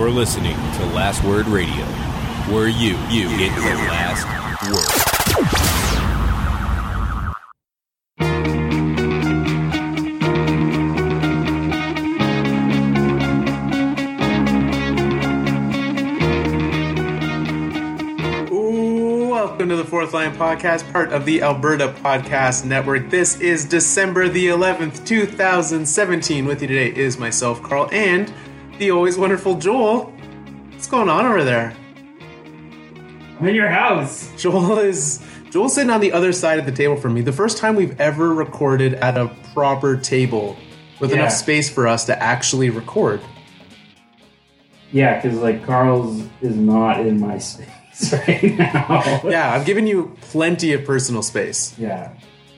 You're listening to Last Word Radio, where you get the last word. Welcome to the Fourth Line Podcast, part of the Alberta Podcast Network. This is December the 11th, 2017. With you today is myself, Carl, and the always wonderful Joel. What's going on over there? I'm in your house. Joel's sitting on the other side of the table from me. The first time we've ever recorded at a proper table with enough space for us to actually record. Yeah, because Carl's is not in my space right now. Yeah, I've given you plenty of personal space. Yeah,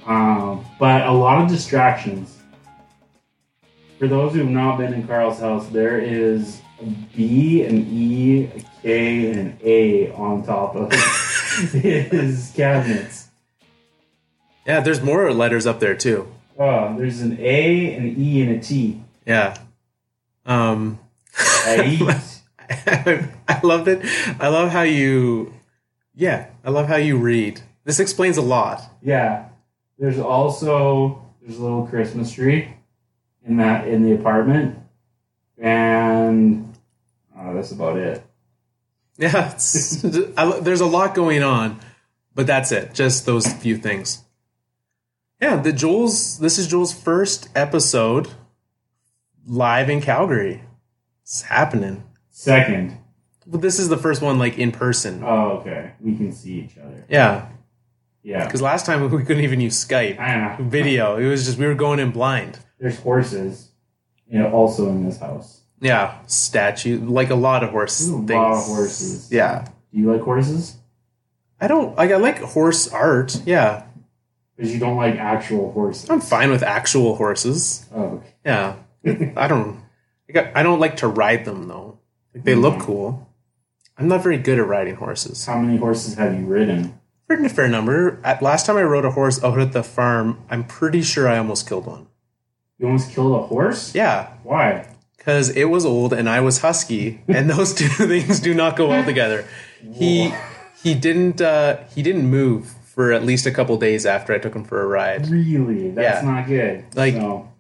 but a lot of distractions. For those who have not been in Carl's house, there is a B, an E, a K, and an A on top of his cabinets. Yeah, there's more letters up there too. Oh, there's an A, an E, and a T. Yeah. I love it. I love how you read. This explains a lot. Yeah. There's a little Christmas tree in the apartment, and that's about it. Yeah, there's a lot going on, but that's it. Just those few things. Yeah, this is Joel's first episode live in Calgary. It's happening. Second. But this is the first one in person. Oh, okay. We can see each other. Yeah. Yeah. Because last time we couldn't even use Skype. I know. Video. It was just, we were going in blind. There's horses, also in this house. Yeah. Statue. A lot of horse things. A lot of horses. Yeah. Do you like horses? I don't. I like horse art. Yeah. Because you don't like actual horses. I'm fine with actual horses. Oh, okay. Yeah. I don't like to ride them, though. They look cool. I'm not very good at riding horses. How many horses have you ridden? Ridden a fair number. Last time I rode a horse out at the farm, I'm pretty sure I almost killed one. You almost killed a horse? Yeah. Why? Because it was old and I was husky, and those two things do not go well together. He didn't move for at least a couple days after I took him for a ride. Really? That's not good.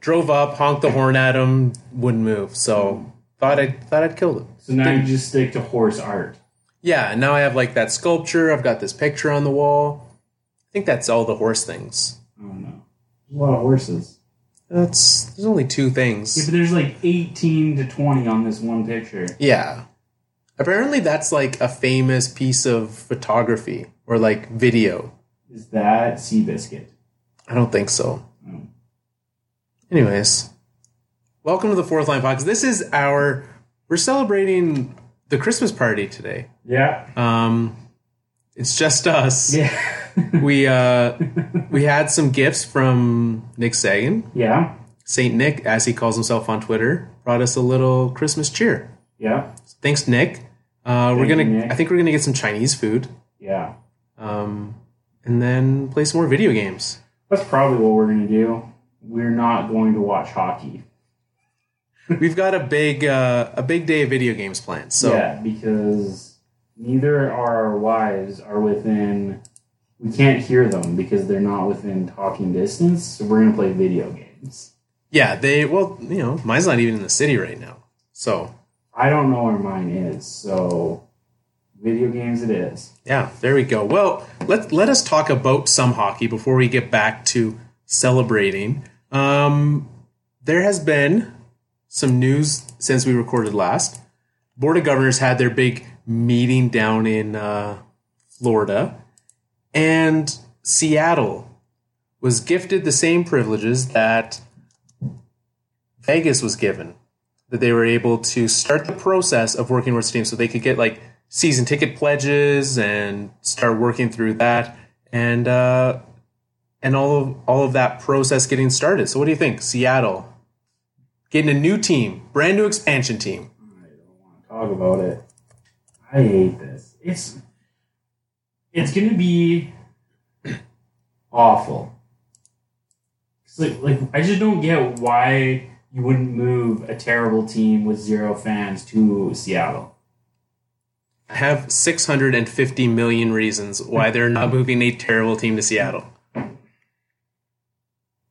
Drove up, honked the horn at him, wouldn't move. So thought I'd killed him. So now you just stick to horse art. Yeah, now I have that sculpture. I've got this picture on the wall. I think that's all the horse things. Oh no, there's a lot of horses. There's only two things. Yeah, but there's 18 to 20 on this one picture. Yeah. Apparently that's a famous piece of photography or video. Is that Seabiscuit? I don't think so. Oh. Anyways, welcome to the Fourth Line Podcast. This is we're celebrating the Christmas party today. Yeah. It's just us. Yeah. We had some gifts from Nick Sagan. Yeah. Saint Nick, as he calls himself on Twitter, brought us a little Christmas cheer. Yeah. So thanks, Nick. I think we're gonna get some Chinese food. Yeah. And then play some more video games. That's probably what we're gonna do. We're not going to watch hockey. We've got a big day of video games planned. So yeah, because neither our wives are within. We can't hear them because they're not within talking distance. So we're gonna play video games. Yeah, mine's not even in the city right now. So I don't know where mine is. So video games it is. Yeah, there we go. Well, let us talk about some hockey before we get back to celebrating. There has been some news since we recorded last. Board of Governors had their big meeting down in Florida, and Seattle was gifted the same privileges that Vegas was given, that they were able to start the process of working with teams so they could get season ticket pledges and start working through that and all of that process getting started. So what do you think? Seattle getting a new team, brand new expansion team. I don't want to talk about it. I hate this. It's going to be awful. I just don't get why you wouldn't move a terrible team with 0 fans to Seattle? I have 650 million reasons why they're not moving a terrible team to Seattle.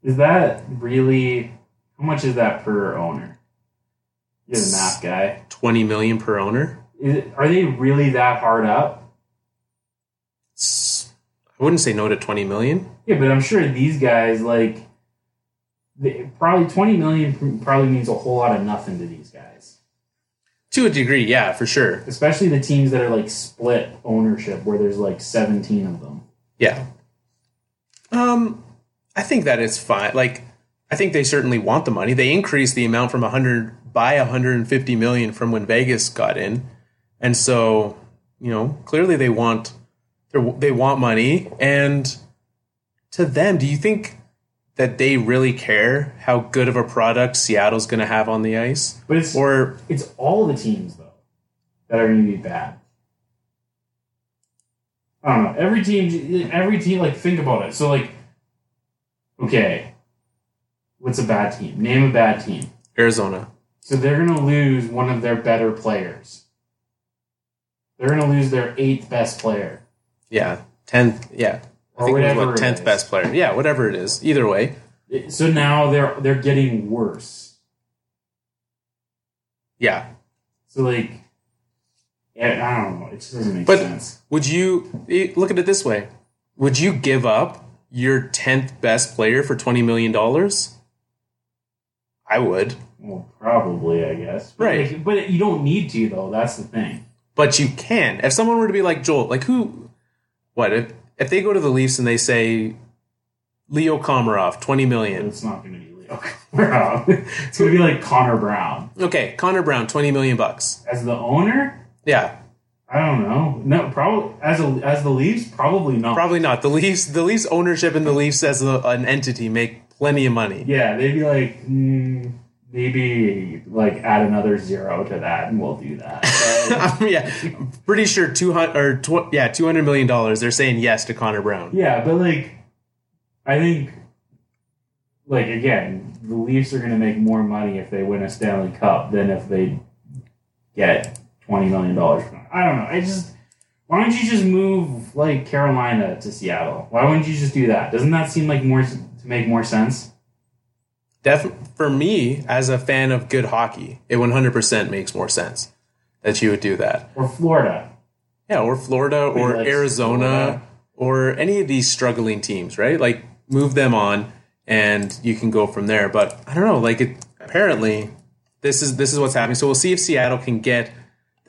Is that really... How much is that per owner? You're the math guy. 20 million per owner. Are they really that hard up? I wouldn't say no to 20 million. Yeah, but I'm sure these guys, like, probably 20 million probably means a whole lot of nothing to these guys. To a degree, yeah, for sure. Especially the teams that are, like, split ownership, where there's, like, 17 of them. Yeah. I think that it's fine. Like, I think they certainly want the money. They increased the amount from 150 million from when Vegas got in. And so, clearly they want money. And to them, do you think that they really care how good of a product Seattle's going to have on the ice? But it's all the teams, though, that are going to be bad. I don't know. Every team, like, think about it. So, like, okay, what's a bad team? Name a bad team. Arizona. So they're going to lose one of their better players. They're going to lose their 8th best player. Yeah, 10th. Yeah, I think it was 10th best player. Yeah, whatever it is. Either way. So now they're getting worse. Yeah. So like, I don't know. It just doesn't make sense. Would you look at it this way? Would you give up your 10th best player for $20 million? I would. Well, probably, I guess. Right. But you don't need to, though. That's the thing. But you can. If someone were to be like Joel, like who? What if they go to the Leafs and they say Leo Komarov, $20 million? It's not going to be Leo Komarov. It's going to be like Connor Brown. Okay, Connor Brown, $20 million. As the owner? Yeah. I don't know. No, probably as the Leafs, probably not. Probably not. The Leafs ownership and the Leafs as an entity make plenty of money. Yeah, they'd be like, maybe like add another 0 to that, and we'll do that. Yeah, I'm pretty sure $200 million. They're saying yes to Connor Brown. Yeah, but like, I think, like again, the Leafs are going to make more money if they win a Stanley Cup than if they get $20 million from it. I don't know. Why don't you just move like Carolina to Seattle? Why wouldn't you just do that? Doesn't that seem like to make more sense? For me, as a fan of good hockey, it 100% makes more sense that you would do that. Or Florida. Yeah, or Florida, or like Arizona, Florida, or any of these struggling teams, right? Like, move them on, and you can go from there. But I don't know. Like, apparently, this is what's happening. So we'll see if Seattle can get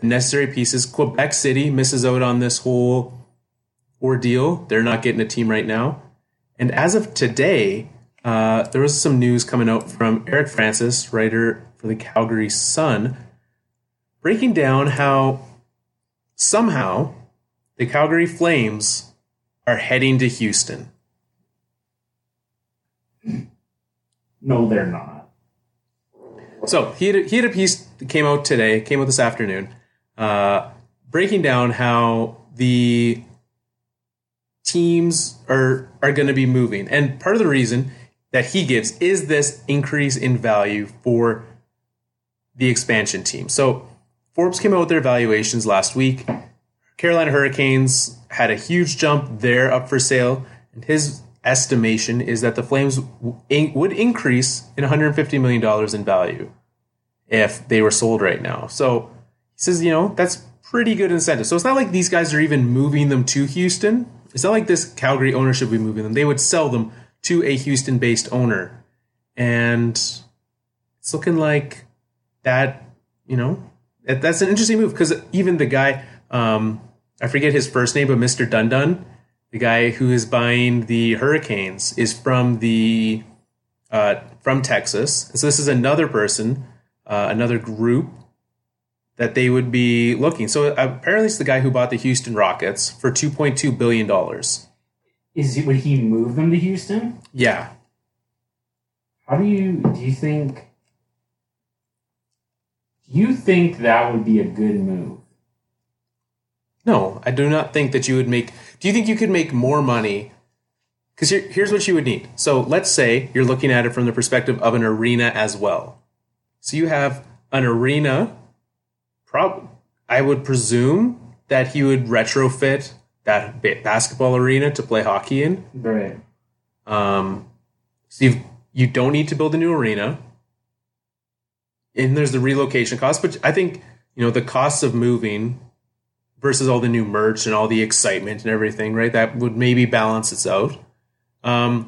the necessary pieces. Quebec City misses out on this whole ordeal. They're not getting a team right now. And as of today, there was some news coming out from Eric Francis, writer for the Calgary Sun, breaking down how somehow the Calgary Flames are heading to Houston. No, they're not. So he had a piece that came out this afternoon, breaking down how the teams are going to be moving. And part of the reason that he gives is this increase in value for the expansion team. So Forbes came out with their valuations last week. Carolina Hurricanes had a huge jump. They're up for sale. And his estimation is that the Flames would increase in $150 million in value if they were sold right now. So he says, that's pretty good incentive. So it's not like these guys are even moving them to Houston. It's not like this Calgary ownership would be moving them. They would sell them to a Houston-based owner. And it's looking like that, that's an interesting move, because even the guy, I forget his first name, but Mr. Dundon, the guy who is buying the Hurricanes, is from Texas. And so this is another person, another group that they would be looking. So apparently it's the guy who bought the Houston Rockets for $2.2 billion. Would he move them to Houston? Yeah. How do you think that would be a good move? No, I do not think that you would make... Do you think you could make more money? Because here's what you would need. So let's say you're looking at it from the perspective of an arena as well. So you have an arena. I would presume that he would retrofit that basketball arena to play hockey in. Right. So you don't need to build a new arena. And there's the relocation cost, but I think, the costs of moving versus all the new merch and all the excitement and everything, right? That would maybe balance it out.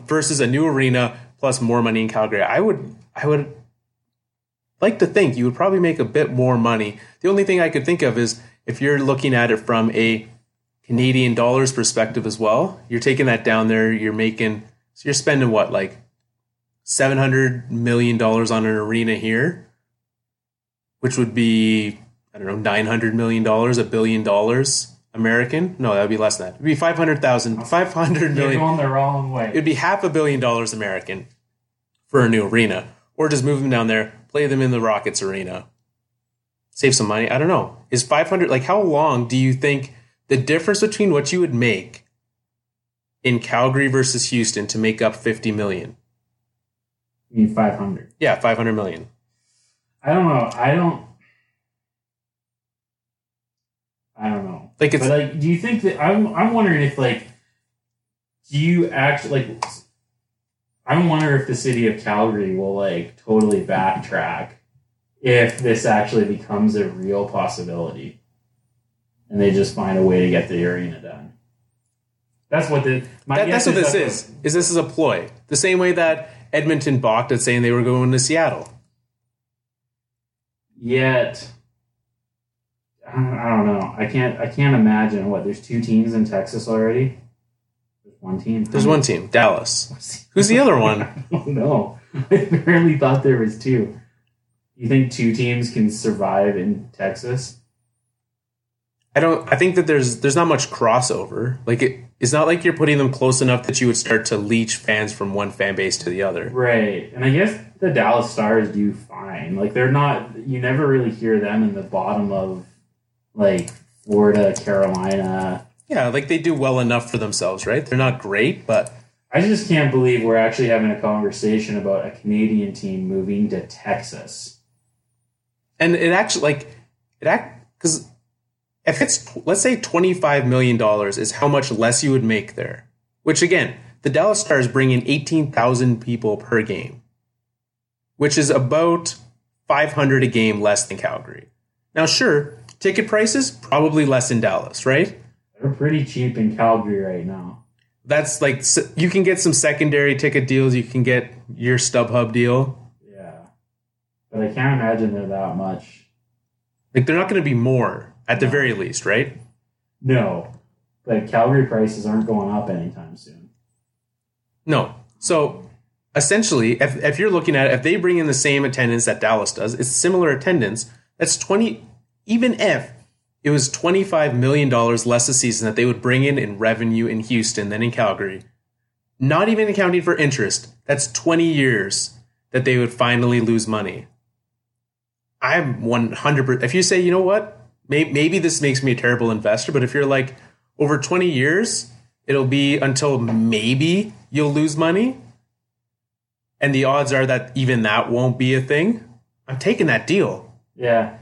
Versus a new arena plus more money in Calgary. I would like to think you would probably make a bit more money. The only thing I could think of is if you're looking at it from a Canadian dollars perspective as well, you're taking that down there, so you're spending what, like $700 million on an arena here, which would be, I don't know, $900 million, $1 billion American. No, that would be less than that. It would be 500 million. You're going the wrong way. It would be $500 million American for a new arena. Or just move them down there, play them in the Rockets arena. Save some money. I don't know. Is 500, like, how long do you think the difference between what you would make in Calgary versus Houston to make up $50 million? You mean 500? Yeah, $500 million. I don't know. I don't know. Like, it's, but, like, do you think that, I'm wondering if, like, do you actually, like, I wonder if the city of Calgary will, like, totally backtrack if this actually becomes a real possibility and they just find a way to get the arena done. That's what this is. This is a ploy. The same way that Edmonton balked at saying they were going to Seattle. Yet, I don't know. I can't imagine there's 2 teams in Texas already. One team. There's one team, Dallas. Who's the other one? I don't know. I apparently thought there was 2. You think 2 teams can survive in Texas? I think that there's not much crossover. Like, it's not like you're putting them close enough that you would start to leech fans from one fan base to the other. Right. And I guess the Dallas Stars do fine. Like, they're not, you never really hear them in the bottom of, like, Florida, Carolina. Yeah, like, they do well enough for themselves, right? They're not great, but I just can't believe we're actually having a conversation about a Canadian team moving to Texas. And because if it's, let's say $25 million is how much less you would make there, which again, the Dallas Stars bring in 18,000 people per game, which is about 500 a game less than Calgary. Now, sure, ticket prices, probably less in Dallas, right? They're pretty cheap in Calgary right now. That's like, you can get some secondary ticket deals. You can get your StubHub deal. Yeah. But I can't imagine they're that much. Like, they're not going to be more at the very least, right? No. But Calgary prices aren't going up anytime soon. No. So essentially, if you're looking at it, if they bring in the same attendance that Dallas does, it's similar attendance. That's 20, even if it was $25 million less a season that they would bring in revenue in Houston than in Calgary. Not even accounting for interest. That's 20 years that they would finally lose money. I'm 100%. If you say, you know what, maybe this makes me a terrible investor, but if you're like, over 20 years, it'll be until maybe you'll lose money, and the odds are that even that won't be a thing, I'm taking that deal. Yeah.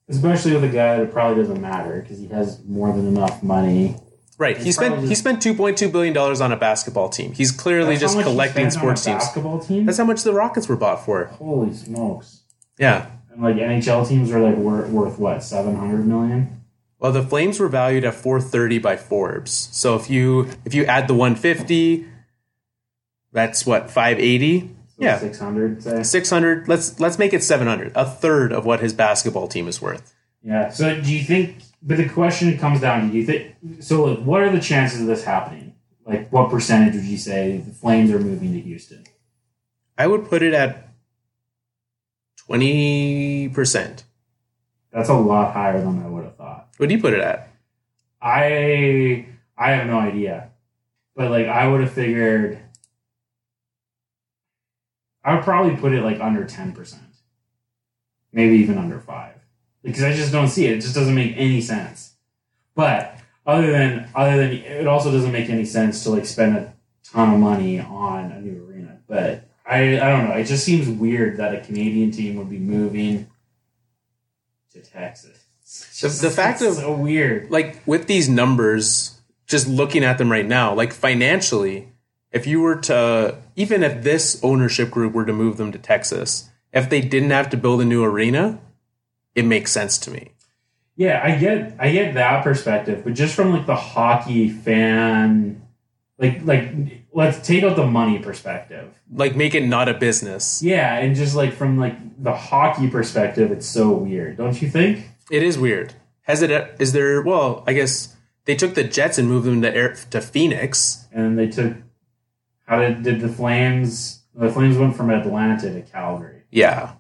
Especially with a guy that probably doesn't matter because he has more than enough money. Right. He spent $2.2 billion on a basketball team. He's clearly just collecting sports teams. Basketball team? That's how much the Rockets were bought for. Holy smokes. Yeah. And like NHL teams are like worth what, $700 million? Well, the Flames were valued at $430 by Forbes. So if you add the 150, that's what, $580? So yeah, 600. Say 600. Let's make it 700. A third of what his basketball team is worth. Yeah. So do you think? But the question comes down to: do you think? So, like, what are the chances of this happening? Like, what percentage would you say the Flames are moving to Houston? I would put it at 20%. That's a lot higher than I would have thought. What do you put it at? I have no idea, but like I would have figured. I would probably put it like under 10%. Maybe even under 5%. Because I just don't see it. It just doesn't make any sense. But other than it also doesn't make any sense to like spend a ton of money on a new arena. But I don't know. It just seems weird that a Canadian team would be moving to Texas. The fact of so weird. Like with these numbers, just looking at them right now, like financially, if you were to, even if this ownership group were to move them to Texas, if they didn't have to build a new arena, it makes sense to me. Yeah, I get that perspective, but just from like the hockey fan, like let's take out the money perspective. Like make it not a business. Yeah, and just like from like the hockey perspective, it's so weird, don't you think? It is weird. Is there? Well, I guess they took the Jets and moved them to Phoenix, and they took. Did the Flames? The Flames went from Atlanta to Calgary. Yeah,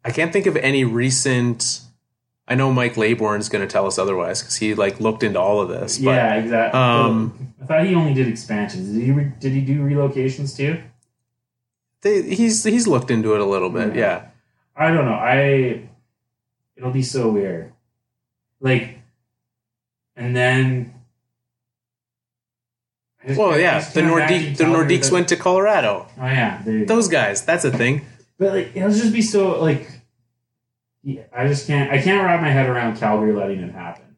I can't think of any recent. I know Mike Laybourne's going to tell us otherwise because he like looked into all of this. But, yeah, exactly. I thought he only did expansions. Did he do relocations too? He's looked into it a little bit. Yeah. I don't know. It'll be so weird. Like, and then. The Nordiques went to Colorado. Oh yeah, those guys. That's a thing. But like, it'll just be so like. Yeah, I can't wrap my head around Calgary letting it happen.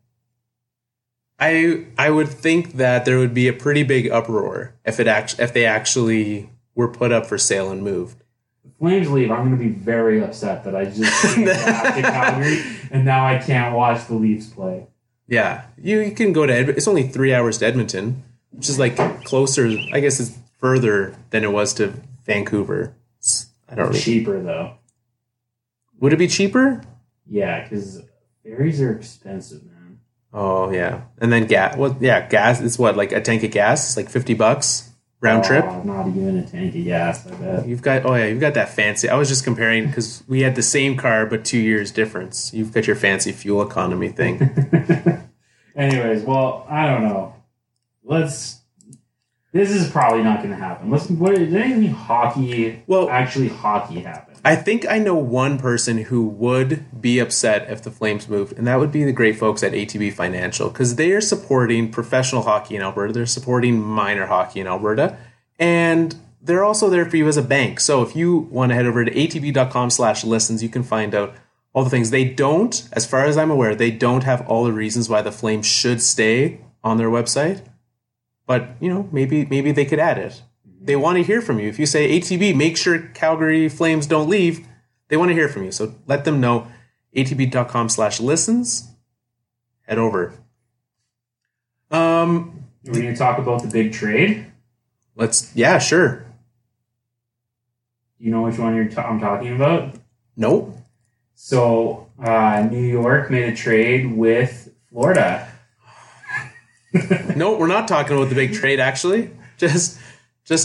I would think that there would be a pretty big uproar if they actually were put up for sale and moved. If Flames leave, I'm going to be very upset that I just came back to Calgary and now I can't watch the Leafs play. Yeah, you can go to it's only 3 hours to Edmonton, which is like closer. I guess it's further than it was to Vancouver. Cheaper though. Would it be cheaper? Yeah, because ferries are expensive, man. Oh, yeah. And then gas. Well, yeah, gas is what, like a tank of gas? It's like $50 round trip? Not even a tank of gas, I bet. You've got that fancy. I was just comparing because we had the same car, but 2 years difference. You've got your fancy fuel economy thing. Anyways, well, I don't know. This is probably not going to happen. Did anything hockey happen? I think I know one person who would be upset if the Flames moved, and that would be the great folks at ATB Financial, because they are supporting professional hockey in Alberta. They're supporting minor hockey in Alberta, and they're also there for you as a bank. So if you want to head over to atb.com/listens, you can find out all the things. They don't, as far as I'm aware, they don't have all the reasons why the Flames should stay on their website, but maybe they could add it. They want to hear from you. If you say, ATB, make sure Calgary Flames don't leave, they want to hear from you. So let them know. atb.com/listens. Head over. Are we going to talk about the big trade? Yeah, sure. You know which one I'm talking about? Nope. So, New York made a trade with Florida. No, we're not talking about the big trade, actually. Just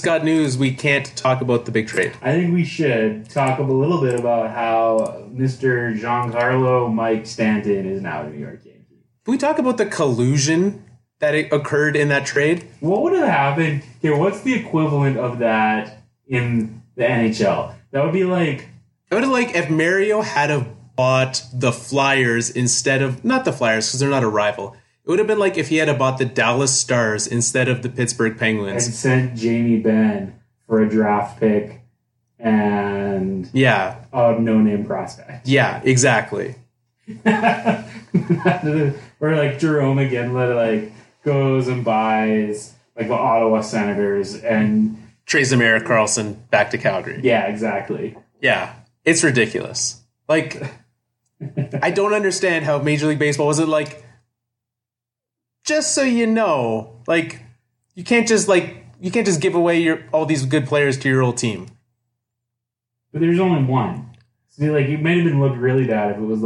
got news. We can't talk about the big trade. I think we should talk a little bit about how Mr. Giancarlo Mike Stanton is now a New York Yankee. Can we talk about the collusion that occurred in that trade? What would have happened? Okay, what's the equivalent of that in the NHL? That would be like... It would have if Mario had have bought the Flyers instead of... Not the Flyers, because they're not a rival. It would have been like if he had bought the Dallas Stars instead of the Pittsburgh Penguins. And sent Jamie Benn for a draft pick and a no-name prospect. Yeah, exactly. Or like Jerome again goes and buys like the Ottawa Senators and trades Erik Karlsson back to Calgary. Yeah, exactly. Yeah, it's ridiculous. Like, I don't understand how Major League Baseball was it just so you know, you can't just give away all these good players to your old team. But there's only one. So it might have been looked really bad if it was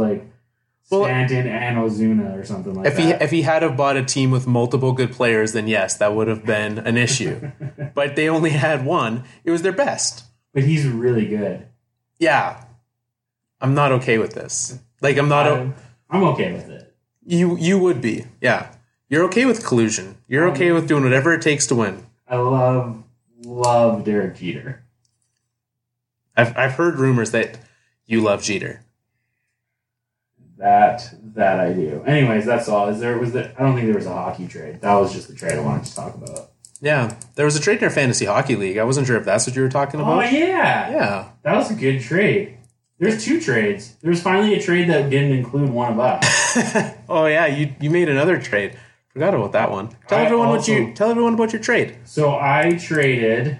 Stanton and Ozuna or something like that. If he had have bought a team with multiple good players, then yes, that would have been an issue. But they only had one. It was their best. But he's really good. Yeah. I'm not okay with this. I'm okay with it. You would be. Yeah. You're okay with collusion. You're okay with doing whatever it takes to win. I love Derek Jeter. I've heard rumors that you love Jeter. That I do. Anyways, that's all. I don't think there was a hockey trade. That was just the trade I wanted to talk about. Yeah. There was a trade in our fantasy hockey league. I wasn't sure if that's what you were talking about. Oh, yeah. Yeah. That was a good trade. There's 2 trades. There was finally a trade that didn't include one of us. Oh, yeah. You made another trade. Forgot about that one. Tell everyone about your trade. So I traded,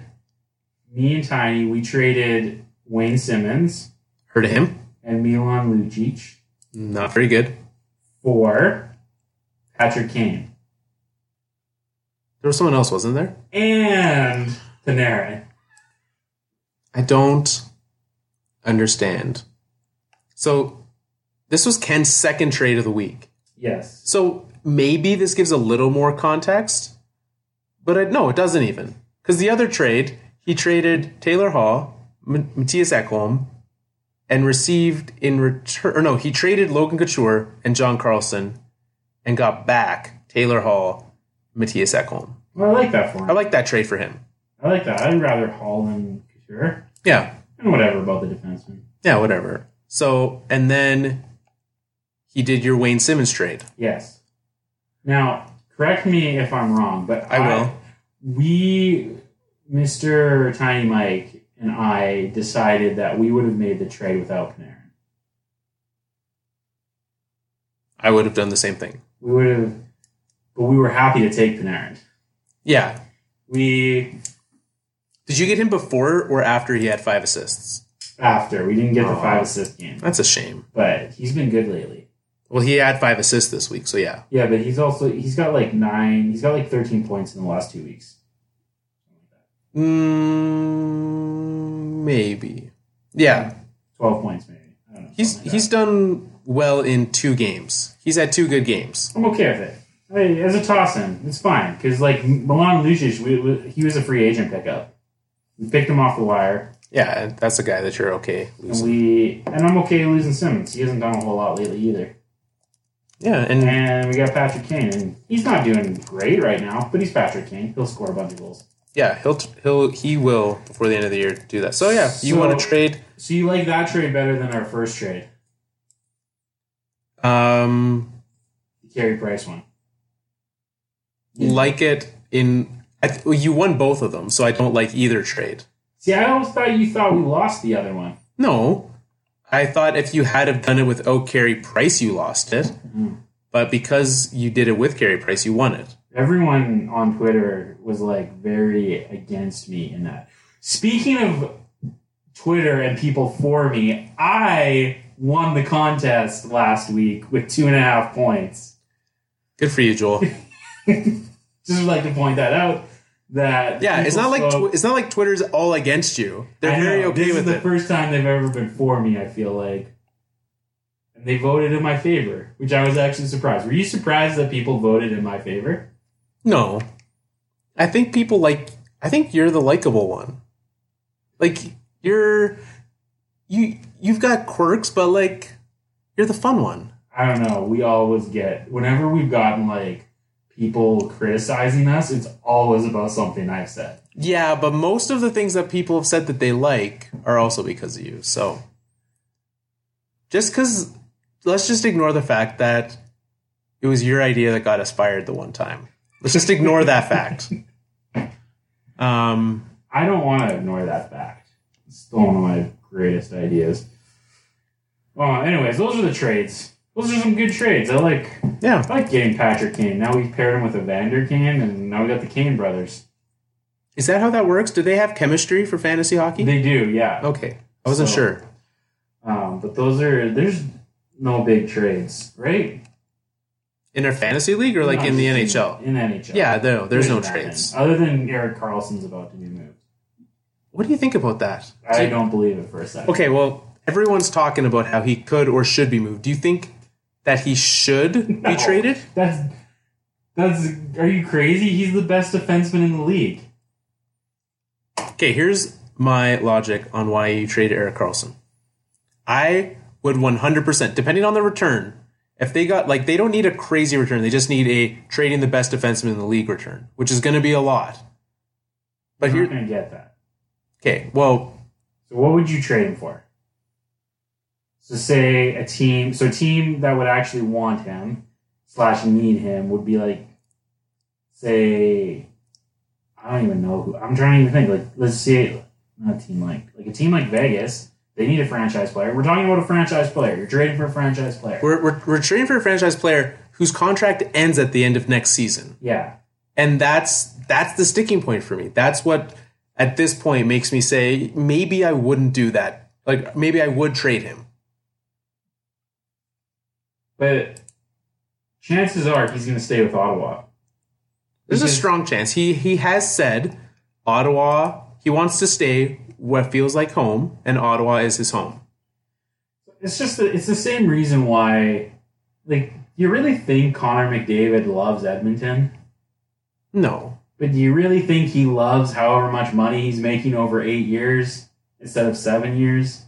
me and Tiny, we traded Wayne Simmons. Heard of him? And Milan Lucic. Not very good. For Patrick Kane. There was someone else, wasn't there? And Panarin. I don't understand. So this was Ken's second trade of the week. Yes. So maybe this gives a little more context, but no, it doesn't even. Because the other trade, he traded Taylor Hall, Matthias Ekholm, and received in return... Or no, he traded Logan Couture and John Carlson and got back Taylor Hall, Matthias Ekholm. Well, I like that for him. I like that trade for him. I like that. I'd rather Hall than Couture. Yeah. And whatever about the defenseman. Yeah, whatever. So, and then he did your Wayne Simmons trade. Yes. Now, correct me if I'm wrong, but I will. We, Mr. Tiny Mike, and I decided that we would have made the trade without Panarin. I would have done the same thing. We would have, but we were happy to take Panarin. Yeah. Did you get him before or after he had 5 assists? After. We didn't get the 5 assist game. That's a shame. But he's been good lately. Well, he had 5 assists this week, so yeah. Yeah, but he's got like 13 points in the last 2 weeks. Maybe. Yeah. 12 points maybe. I don't know. He's done well in 2 games. He's had 2 good games. I'm okay with it. Hey, as a toss-in, it's fine. Because, like, Milan Lucic, he was a free agent pickup. We picked him off the wire. Yeah, that's a guy that you're okay losing. And I'm okay losing Simmons. He hasn't done a whole lot lately either. Yeah, and we got Patrick Kane, and he's not doing great right now, but he's Patrick Kane. He'll score a bunch of goals. Yeah, he will before the end of the year do that. So yeah, you want to trade? So you like that trade better than our first trade? The Carey Price one. Like it in you won both of them, so I don't like either trade. See, I always thought you thought we lost the other one. No, I thought if you had have done it without Carey Price, you lost it. Mm-hmm. But because you did it with Carey Price, you won it. Everyone on Twitter was like very against me in that. Speaking of Twitter and people for me, I won the contest last week with 2.5 points. Good for you, Joel. Just would like to point that out. That it's not like Twitter's all against you. They're very okay with it. This is the first time they've ever been for me, I feel like. And they voted in my favor, which I was actually surprised. Were you surprised that people voted in my favor? No. I think you're the likable one. Like, you've got quirks, but like, you're the fun one. I don't know. We always get, whenever we've gotten like, people criticizing us, it's always about something I've said. Yeah, but most of the things that people have said that they like are also because of you. So, let's just ignore the fact that it was your idea that got us fired the one time. Let's just ignore that fact. I don't want to ignore that fact. It's still one of my greatest ideas. Well, anyways, those are the trades. Those are some good trades. I like getting Patrick Kane. Now we've paired him with Evander Kane, and now we got the Kane brothers. Is that how that works? Do they have chemistry for fantasy hockey? They do, yeah. Okay. I wasn't sure. But there's no big trades, right? In our fantasy league or like in the NHL? In NHL. Yeah, there's no trades. Other than Erik Karlsson's about to be moved. What do you think about that? I don't believe it for a second. Okay, well, everyone's talking about how he could or should be moved. Do you think that he should be traded? That's. Are you crazy? He's the best defenseman in the league. Okay, here's my logic on why you trade Erik Karlsson. I would 100%, depending on the return, if they got, like, they don't need a crazy return. They just need a trading the best defenseman in the league return, which is going to be a lot. But you're not going to get that. Okay, well. So what would you trade him for? So say a team that would actually want him / need him would be like, say, I don't even know who. I'm trying to think. Like, let's see, not a team like a team like Vegas. They need a franchise player. We're talking about a franchise player. You're trading for a franchise player. We're trading for a franchise player whose contract ends at the end of next season. Yeah, and that's the sticking point for me. That's what at this point makes me say maybe I wouldn't do that. Like maybe I would trade him. But chances are he's going to stay with Ottawa. There's a strong chance. He has said Ottawa, he wants to stay what feels like home, and Ottawa is his home. It's just it's the same reason why, like, you really think Connor McDavid loves Edmonton? No. But do you really think he loves however much money he's making over 8 years instead of 7 years?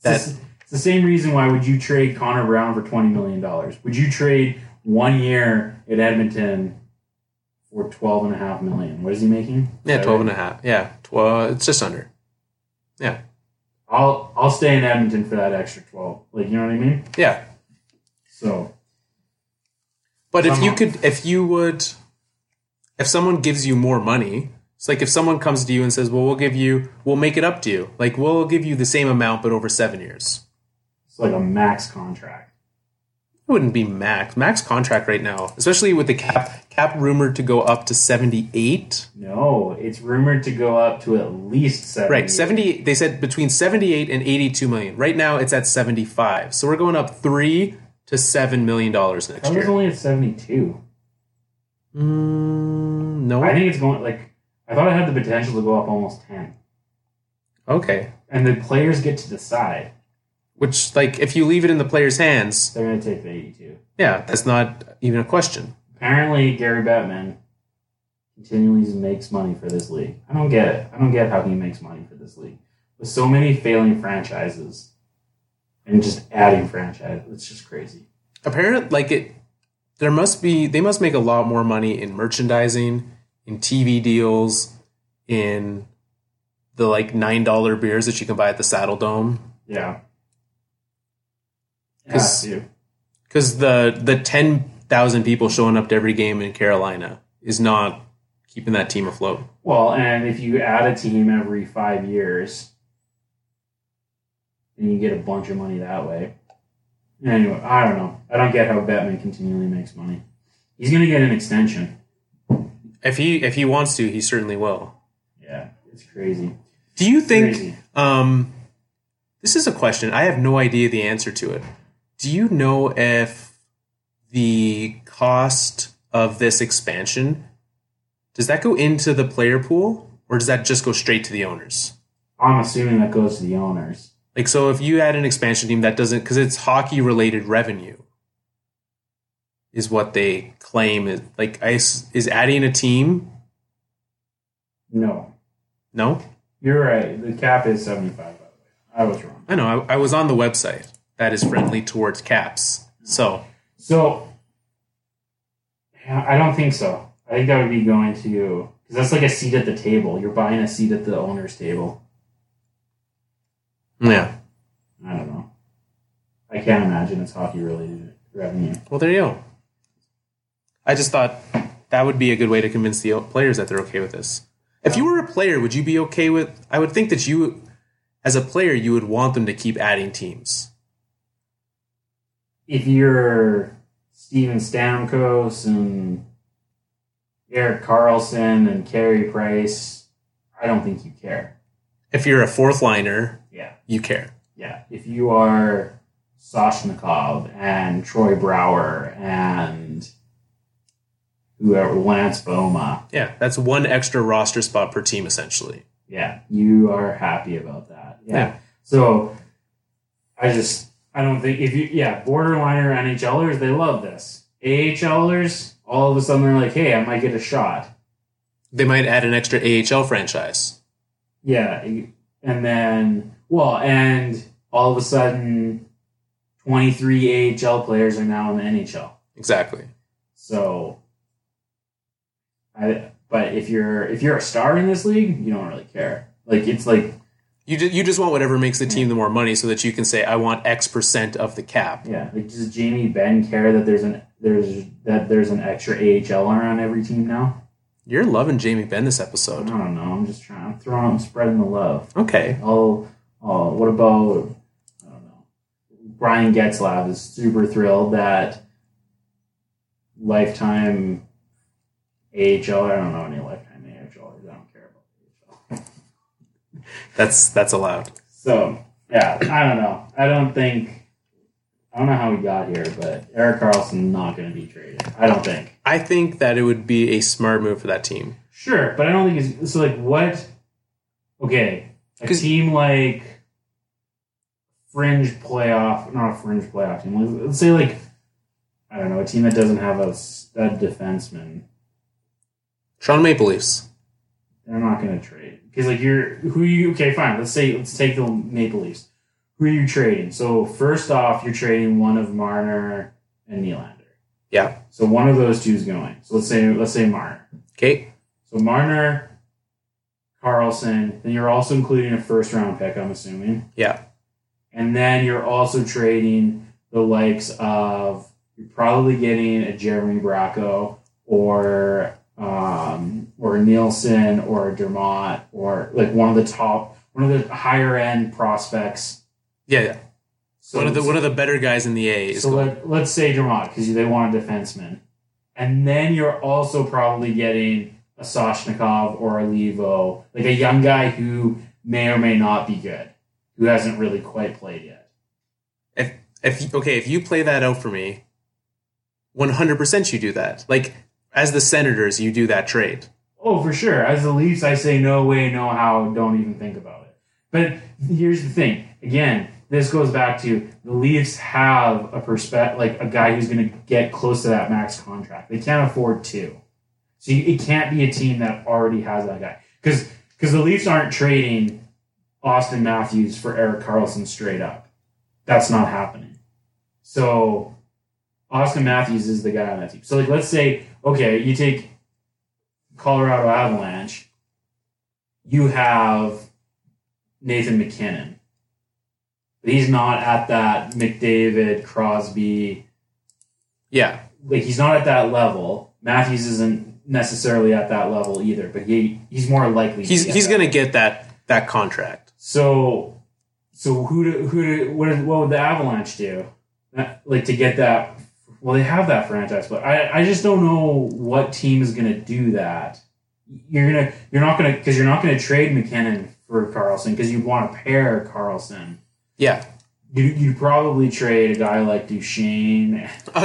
It's the same reason why would you trade Connor Brown for $20 million? Would you trade 1 year at Edmonton for $12.5 million? What is he making? Yeah, 12.5. Yeah, 12. It's just under. Yeah. I'll stay in Edmonton for that extra 12. Like, you know what I mean? Yeah. So. But if someone gives you more money, it's like if someone comes to you and says, well, we'll make it up to you. Like, we'll give you the same amount, but over 7 years. It's like a max contract. It wouldn't be max. Max contract right now, especially with the cap rumored to go up to 78. No, it's rumored to go up to at least 70. Right, 70. They said between 78 and 82 million. Right now, it's at 75. So we're going up $3 to $7 million next year. I was only at 72. No, I think it's going I thought it had the potential to go up almost 10. Okay, and the players get to decide. Which, if you leave it in the players' hands, they're going to take the 82. Yeah, that's not even a question. Apparently, Gary Bettman continually makes money for this league. I don't get it. I don't get how he makes money for this league. With so many failing franchises and just adding franchise, it's just crazy. Apparently, they must make a lot more money in merchandising, in TV deals, in the $9 beers that you can buy at the Saddle Dome. Yeah. Because the 10,000 people showing up to every game in Carolina is not keeping that team afloat. Well, and if you add a team every 5 years, then you get a bunch of money that way. Anyway, I don't know. I don't get how Bettman continually makes money. He's going to get an extension. If he wants to, he certainly will. Yeah, it's crazy. Do you think... this is a question. I have no idea the answer to it. Do you know if the cost of this expansion, does that go into the player pool, or does that just go straight to the owners? I'm assuming that goes to the owners. So if you add an expansion team, that doesn't, because it's hockey-related revenue, is what they claim. Is adding a team? No. No? You're right. The cap is 75, by the way. I was wrong. I know. I was on the website. That is friendly towards caps. So, I don't think so. I think that would be going to you, because that's like a seat at the table. You're buying a seat at the owner's table. Yeah. I don't know. I can't imagine it's hockey-related revenue. Well, there you go. I just thought that would be a good way to convince the players that they're okay with this. If you were a player, would you be okay with... I would think that you, as a player, you would want them to keep adding teams. If you're Steven Stamkos and Erik Karlsson and Carey Price, I don't think you care. If you're a fourth liner, yeah, you care. Yeah. If you are Soshnikov and Troy Brouwer and whoever, Lance Boma. Yeah, that's one extra roster spot per team, essentially. Yeah, you are happy about that. Yeah. So I don't think borderliner NHLers, they love this. AHLers, all of a sudden they're like, hey, I might get a shot. They might add an extra AHL franchise. Yeah, and then, and all of a sudden 23 AHL players are now in the NHL. Exactly. So, but if you're a star in this league, you don't really care. It's like you just want whatever makes the team the more money, so that you can say I want X% of the cap. Yeah. Does Jamie Benn care that there's an extra AHLer on every team now? You're loving Jamie Benn this I episode. don't know. I'm just trying. I'm spreading the love. Okay. What about, I don't know, Brian Getzlav is super thrilled that lifetime AHL, I don't know any lifetime AHLers, I don't care about AHL. That's allowed. So, yeah, I don't know. I don't know how we got here, but Erik Karlsson not going to be traded. I don't think. I think that it would be a smart move for that team. Sure, but I don't think it's... So, like, what... Okay, a team like fringe playoff... Not a fringe playoff team. Let's say, like, I don't know, a team that doesn't have a stud defenseman. Toronto Maple Leafs. They're not going to trade. Because, like, okay, fine. Let's take the Maple Leafs. Who are you trading? So, first off, you're trading one of Marner and Nylander. Yeah. So, one of those two is going. So, let's say Marner. Okay. So, Marner, Karlsson, then you're also including a first-round pick, I'm assuming. Yeah. And then you're also trading the likes of... You're probably getting a Jeremy Bracco or Nielsen or Dermott or like one of the higher end prospects. Yeah. So one of the better guys in the A. So let's say Dermott because they want a defenseman, and then you're also probably getting a Soshnikov or a Levo, like a young guy who may or may not be good, who hasn't really quite played yet. If you play that out for me, 100% you do that. Like, as the Senators, you do that trade. Oh, for sure. As the Leafs, I say no way, no how, don't even think about it. But here's the thing. Again, this goes back to the Leafs have a guy who's going to get close to that max contract. They can't afford two. So it can't be a team that already has that guy. Because the Leafs aren't trading Austin Matthews for Erik Karlsson straight up. That's not happening. So... Austin Matthews is the guy on that team. So, like, let's say, okay, you take Colorado Avalanche, you have Nathan McKinnon. But he's not at that McDavid, Crosby. Yeah. Like, he's not at that level. Matthews isn't necessarily at that level either, but he's more likely he's going to get that contract. So what would the Avalanche do? Like, to get that... Well, they have that franchise, but I just don't know what team is going to do that. You're not going to trade McKinnon for Karlsson because you want to pair Karlsson. Yeah, you'd probably trade a guy like Duchesne. I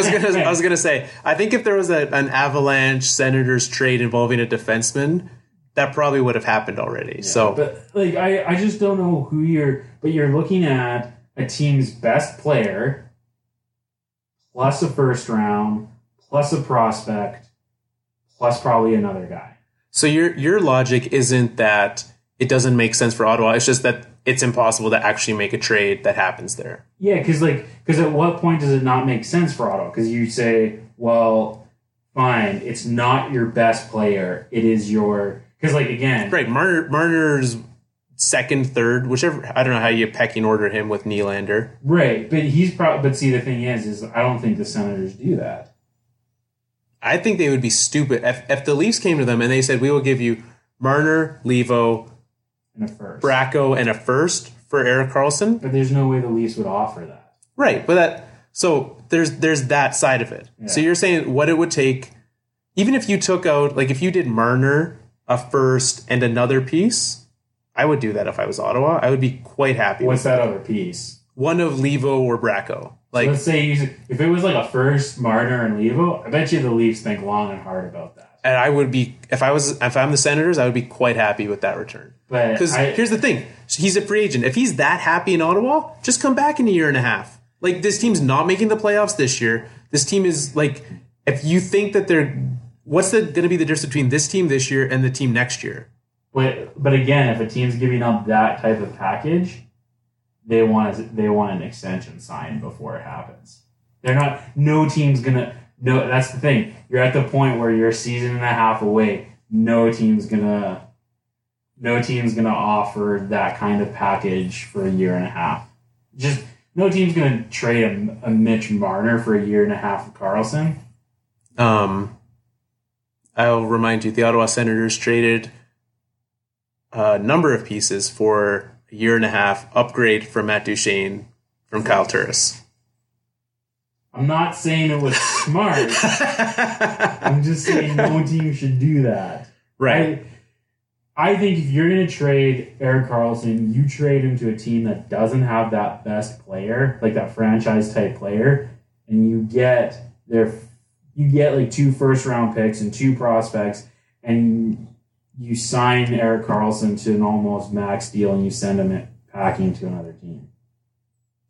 was gonna say I think if there was an Avalanche Senators trade involving a defenseman, that probably would have happened already. Yeah, so, but like I just don't know who you're looking at a team's best player. Plus a first round, plus a prospect, plus probably another guy. So your logic isn't that it doesn't make sense for Ottawa. It's just that it's impossible to actually make a trade that happens there. Yeah, because at what point does it not make sense for Ottawa? Because you say, well, fine, it's not your best player. It is your... Because, like, again... Right, Marner's... second, third, whichever. I don't know how you pecking order him with Nylander. Right, but but see, the thing is I don't think the Senators do that. I think they would be stupid if the Leafs came to them and they said, "We will give you Marner, Levo, and a first, Bracco, and a first for Erik Karlsson." But there's no way the Leafs would offer that. Right, but there's that side of it. Yeah. So you're saying what it would take, even if you took out, like, if you did Marner, a first, and another piece. I would do that if I was Ottawa. I would be quite happy. What's that other piece? One of Levo or Bracco. Like, so let's say if it was like a first, Marner, and Levo, I bet you the Leafs think long and hard about that. And I would be, if I'm the Senators, I would be quite happy with that return. Because here's the thing. He's a free agent. If he's that happy in Ottawa, just come back in a year and a half. Like, this team's not making the playoffs this year. This team is, like, if you think that what's going to be the difference between this team this year and the team next year? But again, if a team's giving up that type of package, they want an extension signed before it happens. No team's gonna. No, that's the thing. You're at the point where you're a season and a half away. No team's gonna offer that kind of package for a year and a half. Just no team's gonna trade a Mitch Marner for a year and a half of Karlsson. I'll remind you, the Ottawa Senators traded a number of pieces for a 1.5 year upgrade for Matt Duchene from Kyle Turris. I'm not saying it was smart. I'm just saying no team should do that. Right. I think if you're going to trade Erik Karlsson, you trade him to a team that doesn't have that best player, like that franchise type player, and you get like 2 first-round picks and 2 prospects, and you sign Erik Karlsson to an almost max deal, and you send him packing to another team.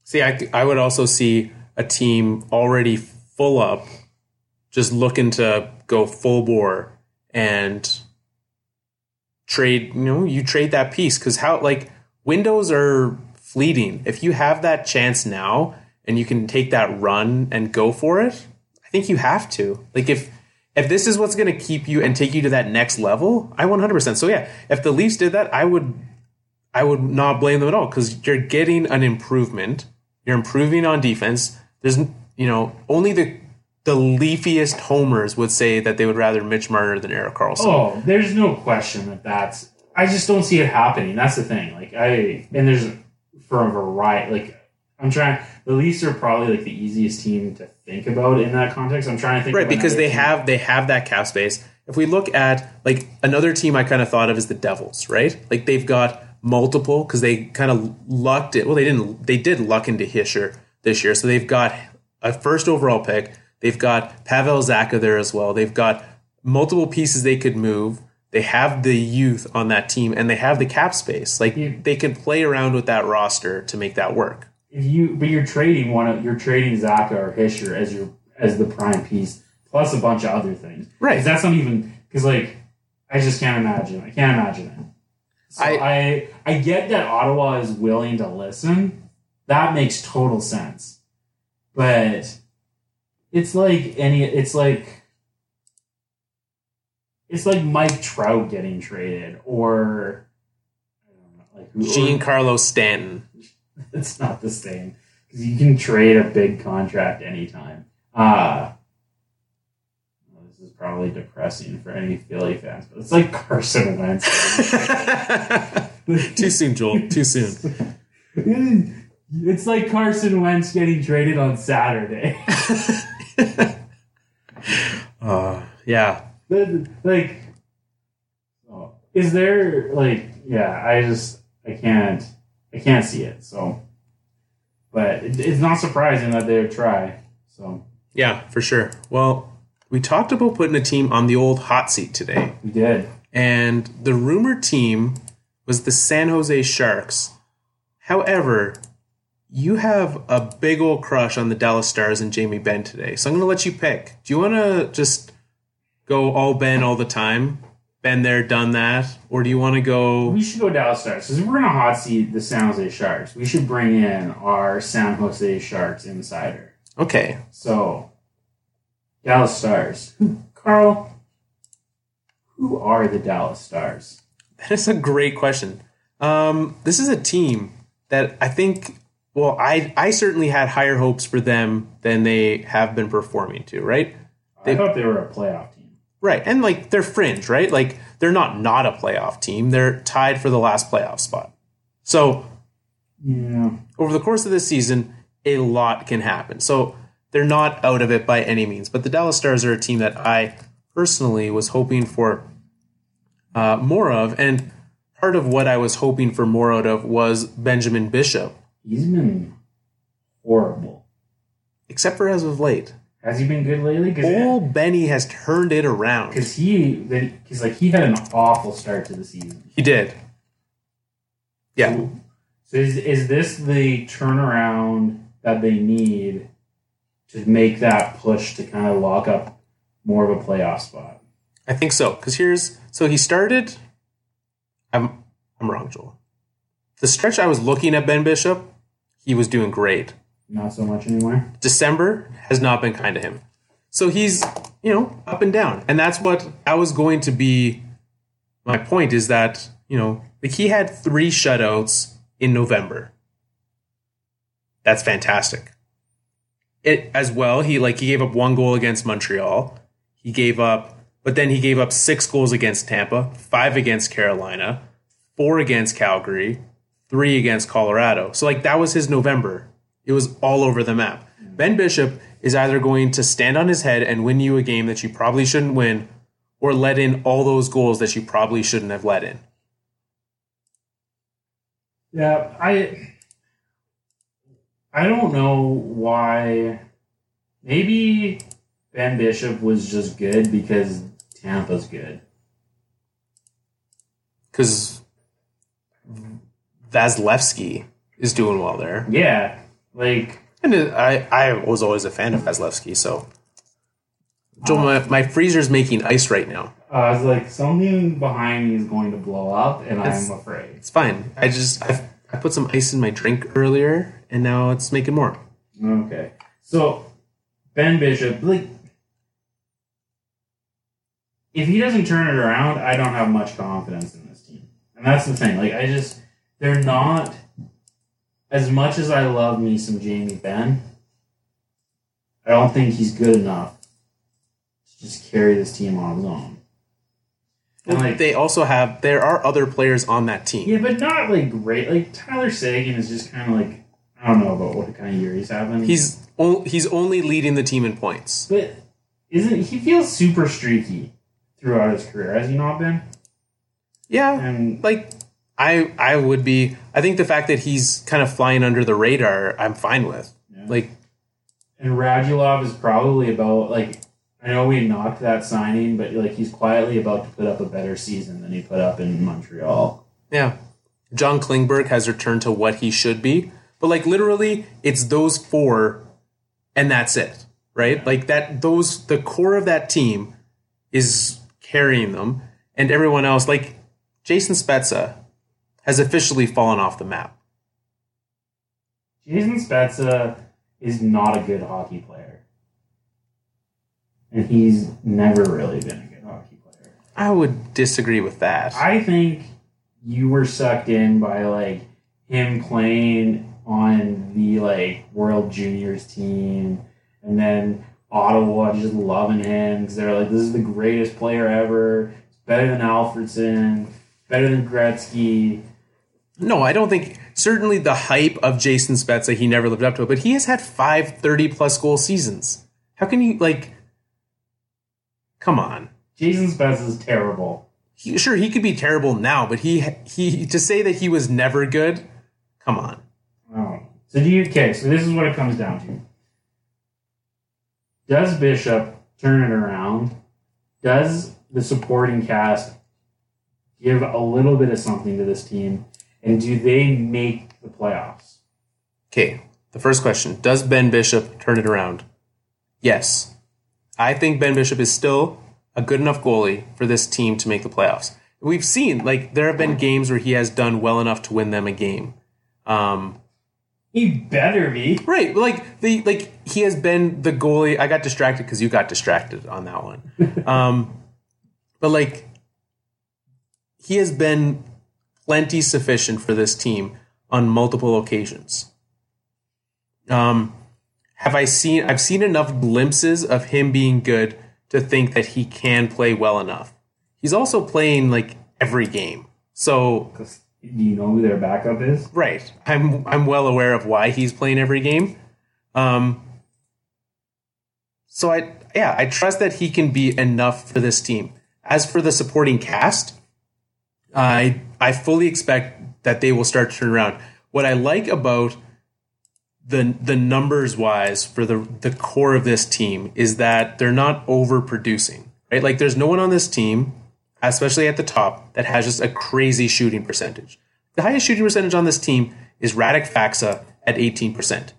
See, I would also see a team already full up, just looking to go full bore and trade. You trade that piece because windows are fleeting. If you have that chance now and you can take that run and go for it, I think you have to. Like if this is what's going to keep you and take you to that next level, I 100%. So yeah, if the Leafs did that, I would not blame them at all because you're getting an improvement. You're improving on defense. There's only the leafiest homers would say that they would rather Mitch Marner than Erik Karlsson. Oh, there's no question that's. I just don't see it happening. That's the thing. There's for a variety. The Leafs are probably the easiest team to think about in that context. I'm trying to think right because they have that cap space. If we look at another team, I kind of thought of as the Devils, right? They've got multiple because they kind of lucked it. Well, they did luck into Hischier this year, so they've got a first overall pick. They've got Pavel Zacha there as well. They've got multiple pieces they could move. They have the youth on that team, and they have the cap space. They can play around with that roster to make that work. You're trading Zacha or Hischier as the prime piece, plus a bunch of other things. Right. That's not even I just can't imagine. I can't imagine it. So I get that Ottawa is willing to listen. That makes total sense. But it's like Mike Trout getting traded or I don't know, Giancarlo Stanton. It's not the same because you can trade a big contract anytime. This is probably depressing for any Philly fans, but it's like Carson Wentz. Too soon, Joel. Too soon. It's like Carson Wentz getting traded on Saturday. Yeah. Is there I can't see it. So, but it's not surprising that they would try. So yeah, for sure. Well, we talked about putting a team on the old hot seat today. We did, and the rumored team was the San Jose Sharks. However, you have a big old crush on the Dallas Stars and Jamie Benn today, so I'm going to let you pick. Do you want to just go all Ben all the time? Been there, done that? Or do you want to go... We should go Dallas Stars. Because if we're going to hot seat the San Jose Sharks, we should bring in our San Jose Sharks insider. Okay. So, Dallas Stars. Carl, who are the Dallas Stars? That is a great question. This is a team that I think... Well, I certainly had higher hopes for them than they have been performing to, right? I thought they were a playoff team. Right, and they're fringe, right? They're not a playoff team. They're tied for the last playoff spot. So, yeah, over the course of this season, a lot can happen. So, they're not out of it by any means. But the Dallas Stars are a team that I personally was hoping for more of. And part of what I was hoping for more out of was Benjamin Bishop. He's been horrible. Except for as of late. Has he been good lately? Old Benny has turned it around. Because he had an awful start to the season. He did. Yeah. So is this the turnaround that they need to make that push to kind of lock up more of a playoff spot? I think so. Because he started. I'm wrong, Joel. The stretch I was looking at Ben Bishop, he was doing great. Not so much anymore. December has not been kind to him. So he's, up and down. And that's what I was going to be. My point is that, he had 3 shutouts in November. That's fantastic. It as well, he gave up 1 goal against Montreal. He gave up but then he gave up 6 goals against Tampa, 5 against Carolina, 4 against Calgary, 3 against Colorado. So, like, that was his November. It was all over the map. Ben Bishop is either going to stand on his head and win you a game that you probably shouldn't win, or let in all those goals that you probably shouldn't have let in. Yeah, I don't know why. Maybe Ben Bishop was just good because Tampa's good. Because Vasilevsky is doing well there. Yeah, like... And I was always a fan of Vasilevsky, so... Joel, my freezer's making ice right now. I was like, something behind me is going to blow up, and I'm afraid. It's fine. I put some ice in my drink earlier, and now it's making more. Okay. So, Ben Bishop, like, if he doesn't turn it around, I don't have much confidence in this team. And that's the thing. Like, they're not, as much as I love me some Jamie Benn, I don't think he's good enough to just carry this team on his own. And like, there are other players on that team. Yeah, but not like great. Like Tyler Seguin is just kind of like, I don't know about what kind of year he's having. He's only leading the team in points. But he feels super streaky throughout his career, has he not been? Yeah, and like I would be. I think the fact that he's kind of flying under the radar, I'm fine with. Yeah. Like, and Radulov is probably about like. I know we knocked that signing, but like he's quietly about to put up a better season than he put up in Montreal. Yeah. John Klingberg has returned to what he should be. But like literally, it's those 4 and that's it. Right? Yeah. Like the core of that team is carrying them, and everyone else, like Jason Spezza, has officially fallen off the map. Jason Spezza is not a good hockey player. And he's never really been a good hockey player. I would disagree with that. I think you were sucked in by like him playing on the like World Juniors team, and then Ottawa just loving him because they're like, this is the greatest player ever. It's better than Alfredson, better than Gretzky. No, I don't think. Certainly the hype of Jason Spezza, he never lived up to it, but he has had 5 30-plus goal seasons. How can you, like... Come on. Jason Spezza is terrible. Sure, he could be terrible now, but he to say that he was never good, come on. Oh. So this is what it comes down to. Does Bishop turn it around? Does the supporting cast give a little bit of something to this team? And do they make the playoffs? Okay, the first question. Does Ben Bishop turn it around? Yes. I think Ben Bishop is still a good enough goalie for this team to make the playoffs. We've seen, like, there have been games where he has done well enough to win them a game. He better be. Right. He has been the goalie. I got distracted because you got distracted on that one. But, like, he has been plenty sufficient for this team on multiple occasions. I've seen enough glimpses of him being good to think that he can play well enough. He's also playing like every game. So do you know who their backup is? Right. I'm well aware of why he's playing every game. So I trust that he can be enough for this team. As for the supporting cast, I fully expect that they will start to turn around. What I like about the numbers wise for the core of this team is that they're not overproducing, right? Like there's no one on this team, especially at the top, that has just a crazy shooting percentage. The highest shooting percentage on this team is Radek Faksa at 18%.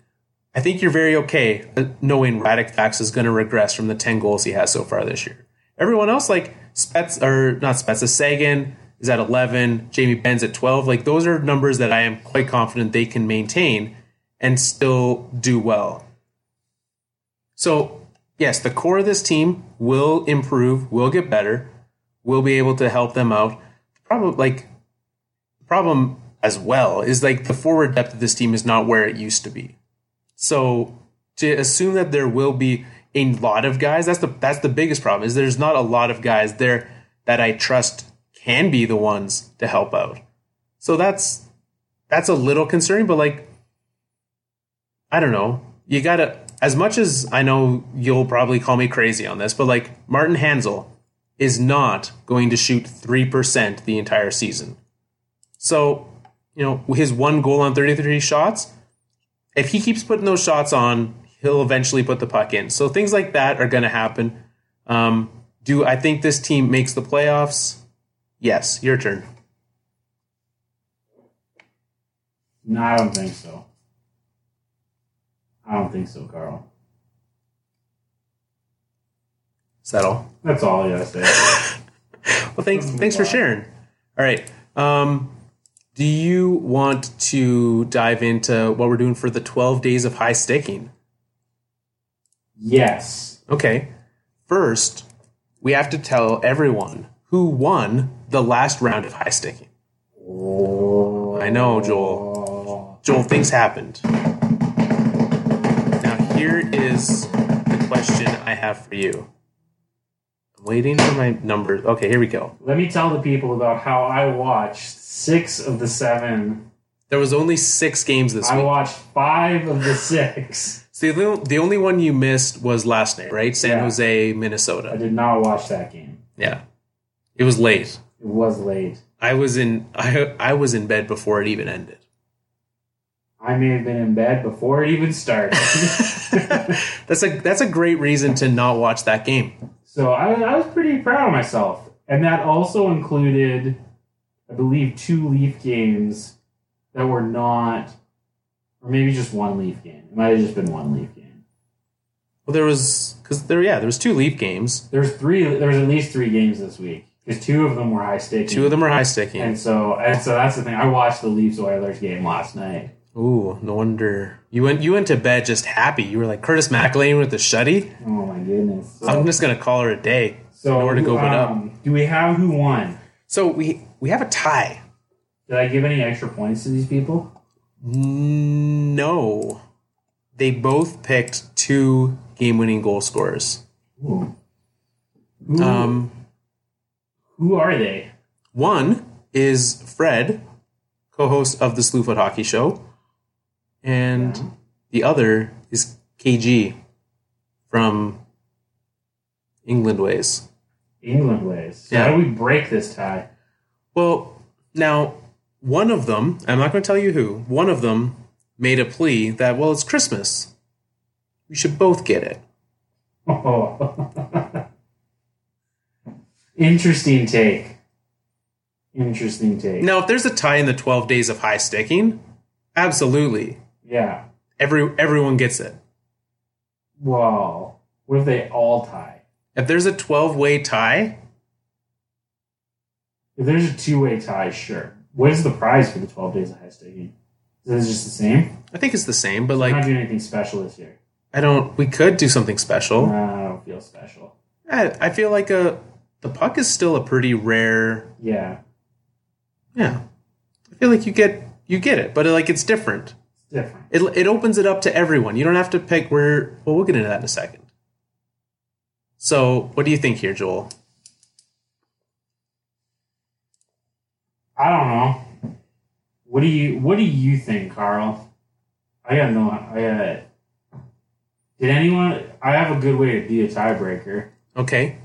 I think you're very okay knowing Radek Faksa is going to regress from the 10 goals he has so far this year. Everyone else, like Sagan is at 11, Jamie Benn's at 12. Like those are numbers that I am quite confident they can maintain and still do well. So, yes, the core of this team will improve, will get better, will be able to help them out. The problem as well is like the forward depth of this team is not where it used to be. So, to assume that there will be a lot of guys. That's the biggest problem, is there's not a lot of guys there that I trust can be the ones to help out. So that's a little concerning, but like, I don't know. You gotta, as much as I know you'll probably call me crazy on this, but like, Martin Hansel is not going to shoot 3% the entire season. So, his 1 goal on 33 shots, if he keeps putting those shots on, he'll eventually put the puck in. So things like that are going to happen. Do I think this team makes the playoffs? Yes. Your turn. No, I don't think so. I don't think so, Carl. Is that all? That's all I gotta say. Well, thanks for sharing. All right. Do you want to dive into what we're doing for the 12 days of high sticking? Yes. Okay. First, we have to tell everyone who won the last round of high sticking. Oh. I know, Joel. Joel, things happened. Now, here is the question I have for you. I'm waiting for my numbers. Okay, here we go. Let me tell the people about how I watched 6 of the 7. There was only 6 games this week. I watched 5 of the 6. See, the only one you missed was last night, right? San Jose, Minnesota. I did not watch that game. Yeah. It was late. It was late. I was in bed before it even ended. I may have been in bed before it even started. That's a great reason to not watch that game. So I was pretty proud of myself. And that also included, I believe, 2 Leaf games that were not, or maybe just 1 Leaf game. It might have just been 1 Leaf game. Well, there was 2 Leaf games. There was at least 3 games this week. Because 2 of them were high sticking. 2 of them were high sticking. And so that's the thing. I watched the Leafs-Oilers game last night. Ooh, no wonder. You went to bed just happy. You were like Curtis McElwain with the shutty. Oh my goodness. So, I'm just gonna call her a day. So nowhere to go but up. Do we have who won? So we have a tie. Did I give any extra points to these people? No. They both picked 2 game-winning goal scorers. Ooh. Who are they? One is Fred, co-host of the Slewfoot Hockey Show, and the other is KG from England Ways. England Ways. So how do we break this tie? Well, now, one of them, I'm not going to tell you who, one of them made a plea that, well, it's Christmas. We should both get it. Oh. Interesting take. Now, if there's a tie in the 12 days of high sticking, absolutely. Yeah. Everyone gets it. Well, what if they all tie? If there's a 12-way tie... If there's a 2-way tie, sure. What is the prize for the 12 days of high sticking? Is it just the same? I think it's the same, but like... We're not doing anything special this year. We could do something special. I don't feel special. I feel like the puck is still a pretty rare... Yeah. Yeah. I feel like you get it, but like it's different. It's different. It opens it up to everyone. You don't have to pick where... Well, we'll get into that in a second. So, what do you think here, Joel? I don't know. What do you think, Carl? Did anyone... I have a good way to be a tiebreaker. Okay.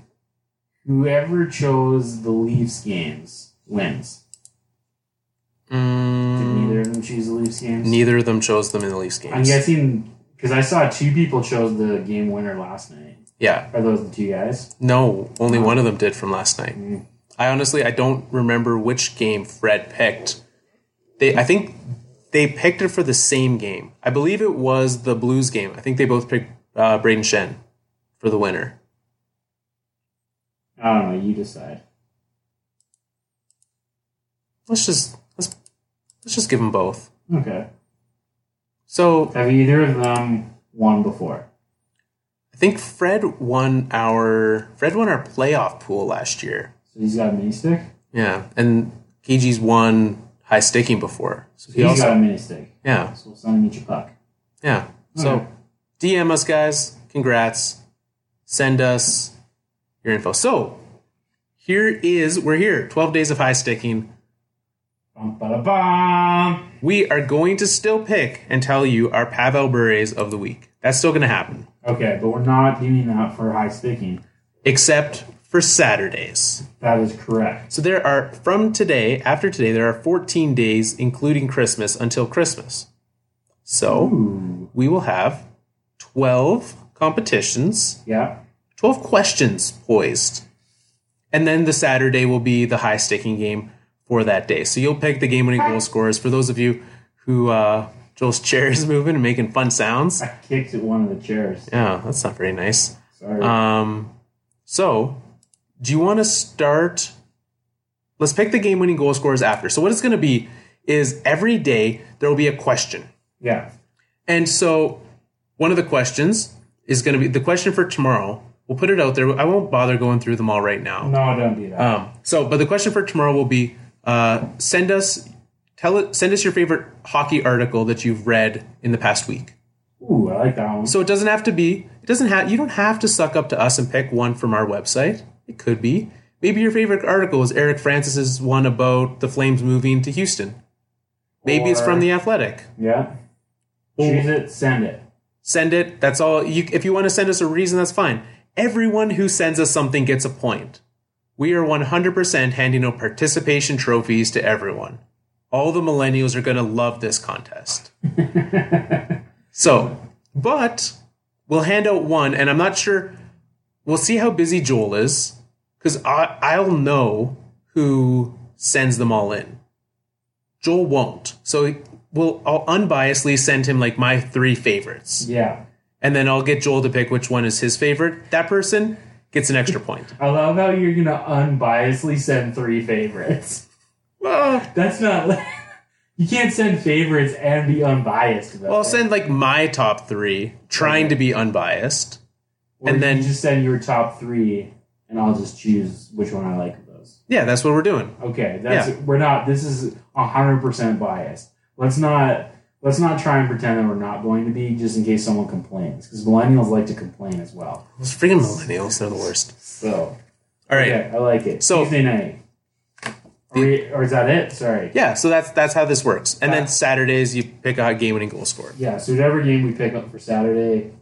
Whoever chose the Leafs games wins. Did neither of them choose the Leafs games? Neither of them chose them in the Leafs games. I'm guessing... Because I saw 2 people chose the game winner last night. Yeah. Are those the 2 guys? No, only one of them did from last night. Mm. I don't remember which game Fred picked. I think they picked it for the same game. I believe it was the Blues game. I think they both picked Braden Shen for the winner. I don't know. You decide. Let's just give them both. Okay. So have either of them won before? I think Fred won our playoff pool last year. So he's got a mini stick? Yeah, and KG's won high sticking before. So he's got a mini stick. Yeah. So we'll send him each a puck. Yeah. So DM us, guys. Congrats. send us your info. So we're here. 12 days of high sticking. Bum-ba-da-bum. We are going to still pick and tell you our Pavel Bure's of the week. That's still going to happen. Okay, but we're not doing that for high sticking. Except for Saturdays. That is correct. So after today, there are 14 days, including Christmas, until Christmas. So we will have 12 competitions. Yeah. 12 questions poised. And then the Saturday will be the high sticking game for that day. So you'll pick the game-winning goal scorers. For those of you who Joel's chair is moving and making fun sounds. I kicked at one of the chairs. Yeah, that's not very nice. Sorry. So, do you want to start? Let's pick the game-winning goal scorers after. So what it's going to be is every day there will be a question. Yeah. And so one of the questions is going to be the question for tomorrow. We'll put it out there. I won't bother going through them all right now. No, don't do that. But the question for tomorrow will be send us your favorite hockey article that you've read in the past week. Ooh, I like that one. So you don't have to suck up to us and pick one from our website. It could be. Maybe your favorite article is Eric Francis's one about the Flames moving to Houston. Maybe it's from The Athletic. Yeah. Choose it, send it. Send it. That's all. If you want to send us a reason, that's fine. Everyone who sends us something gets a point. We are 100% handing out participation trophies to everyone. All the millennials are going to love this contest. But we'll hand out one, and I'm not sure. We'll see how busy Joel is, because I'll know who sends them all in. Joel won't. So I'll unbiasedly send him like my 3 favorites. Yeah. And then I'll get Joel to pick which one is his favorite. That person gets an extra point. I love how you're going to unbiasedly send 3 favorites. Well, that's not... You can't send favorites and be unbiased about it. Well, I'll send like my top 3, trying to be unbiased. Or and then you just send your top 3, and I'll just choose which one I like of those. Yeah, that's what we're doing. Okay, we're not. This is 100% biased. Let's not try and pretend that we're not going to be, just in case someone complains, because millennials like to complain as well. Those freaking millennials, they're the worst. So, all right, okay, I like it. So Tuesday night. Or is that it? Sorry. Yeah, so that's how this works. And then Saturdays, you pick a game-winning goal scorer. Yeah, so whatever game we pick up for Saturday,